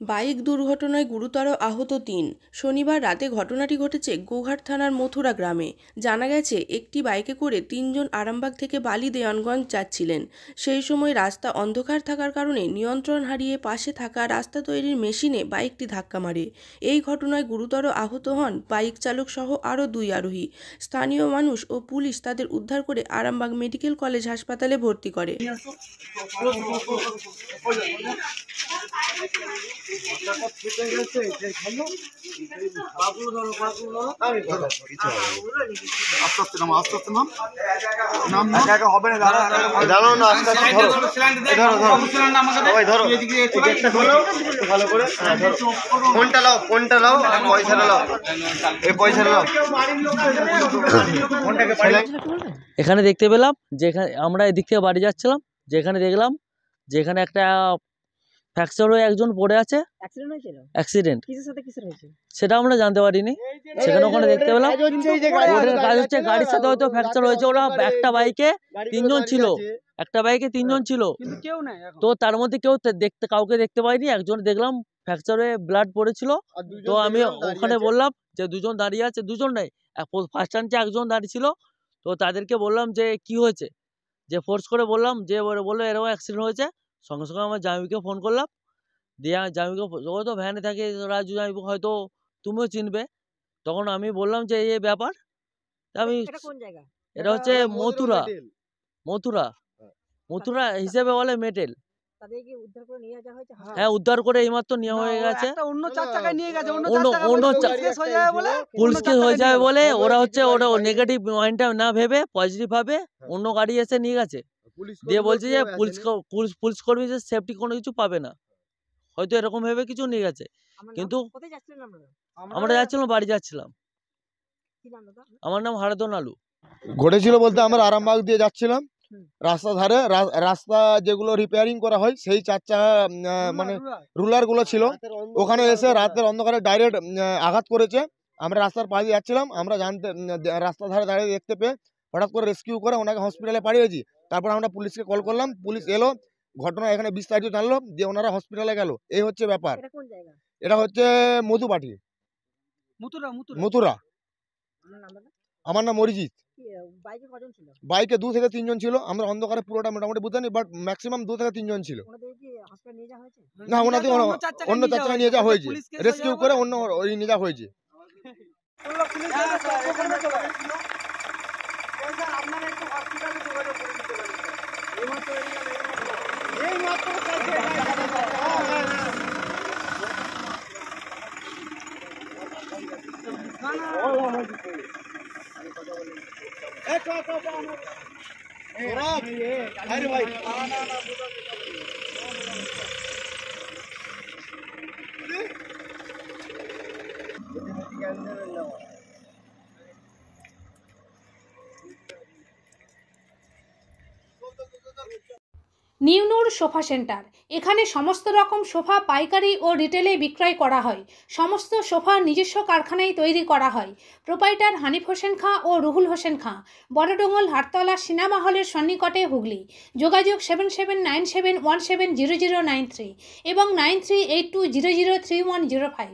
Bike দুর্ঘটনায় গুরুতর আহত ৩। শনিবার রাতে ঘটনাটি ঘটেছে গোঘাট থানার মথুরা গ্রামে। জানা গেছে, একটি বাইকে করে ৩ জন আরামবাগ থেকে বালি দেওয়ানগঞ্জ যাচ্ছিলেন। সেই সময় রাস্তা অন্ধকার থাকার কারণে নিয়ন্ত্রণ হারিয়ে পাশে থাকা রাস্তা তৈরির মেশিনে বাইকটি ধাক্কা মারে। এই ঘটনায় গুরুতর আহত হন বাইক চালক সহ আরও ২ আরোহী। স্থানীয় মানুষ ও পুলিশ তাদের উদ্ধার করে আরামবাগ মেডিকেল কলেজ হাসপাতালে ভর্তি করে। এখানে দেখতে পেলাম যেখানে আমরা এদিক থেকে বাড়ি যাচ্ছিলাম, যেখানে দেখলাম যেখানে একটা ফ্র্যাকচার হয়ে একজন পড়ে আছে। অ্যাক্সিডেন্ট সেটা আমরা জানতে পারিনি। সেখানে ওখানে দেখতে পেলাম কাজ হচ্ছে, গাড়ির সাথে হয়তো ফ্র্যাকচার হয়েছে। ওরা একটা বাইকে ৩ জন ছিল, একটা বাইকে ৩ জন ছিল, তো তার মধ্যে কাউকে দেখতে পাইনি। একজন দেখলাম ফ্র্যাকচার হয়ে ব্লাড পড়েছিল। তো আমি ওখানে বললাম যে ২ জন দাঁড়িয়ে আছে, ২ জন নাই, ফার্স্ট টাইমে একজন দাঁড়িয়ে ছিল। তো তাদেরকে বললাম যে কি হয়েছে, যে ফোর্স করে বললাম, যে বললো এরকম অ্যাক্সিডেন্ট হয়েছে। সঙ্গে সঙ্গে আমার জামাইকে ফোন করলাম, দিয়ে জামাইকে, ও তো ভ্যানে থাকে, রাজু জামাইকে হয়তো তুমিও চিনবে। তখন আমি বললাম যে এই ব্যাপার। আমি এটা হচ্ছে মথুরা, মথুরা মথুরা হিসেবে বলে মেটেল। হ্যাঁ, উদ্ধার করে এইমাত্র নেওয়া হয়ে গেছে। পুলিশ কেস হয়ে যাবে বলে ওরা হচ্ছে, ওরা নেগেটিভ মাইন্ডটা না ভেবে পজিটিভ ভাবে অন্য গাড়ি এসে নিয়ে গেছে। দিয়ে বলছে যে পুলিশ কর্মী যে সেফটি কোনো কিছু পাবে না, হয়তো এরকম ভেবে কিছু নিয়ে গেছে। কিন্তু আমরা যাচ্ছিলাম, বাড়ি যাচ্ছিলাম। আমার নাম হারাধন আলু। ঘটেছিল বলতে আমরা আরামবাগ দিয়ে যাচ্ছিলাম, রাস্তা ধারে রাস্তা যেগুলো রিপেয়ারিং করা হয় সেই ৪ চাকা মানে রুলার গুলো ছিল, ওখানে এসে রাতের অন্ধকারে ডাইরেক্ট আঘাত করেছে। আমরা রাস্তার পাশে যাচ্ছিলাম, আমরা রাস্তা ধারে দাঁড়িয়ে দেখতে পেয়ে হঠাৎ করে রেস্কিউ করে ওনাকে হসপিটালে পাঠিয়েছি। তারপর আমরা পুলিশকে কল করলাম, পুলিশ এলো, ঘটনা এখানে বিস্তারিত জানলো, দিয়ে ওনারা হসপিটালে গেল। এই হচ্ছে ব্যাপার। এটা হচ্ছে মধুপাটি, মথুরা। আমার নাম অরিজিৎ। বাইকে 2 থেকে 3 জন ছিল। আমরা অন্ধকারে পুরোটা মোটামুটি বুঝতে পারিনি, বাট ম্যাক্সিমাম 2 থেকে 3 জন ছিল। না, ওনাদের অন্য 4 চাকা নিয়ে যাওয়া হয়েছে, রেস্কিউ করে অন্য নিয়ে যাওয়া হয়েছে। নিউনুর সোফা সেন্টার। এখানে সমস্ত রকম সোফা পাইকারি ও রিটেলে বিক্রয় করা হয়। সমস্ত সোফা নিজস্ব কারখানায় তৈরি করা হয়। প্রোপাইটার হানিফ হোসেন খাঁ ও রুহুল হোসেন খাঁ, বড়ডোঙ্গল হাটতলা সিনেমা হলের সন্নিকটে, হুগলি। যোগাযোগ 7797170093 এবং 9382003105।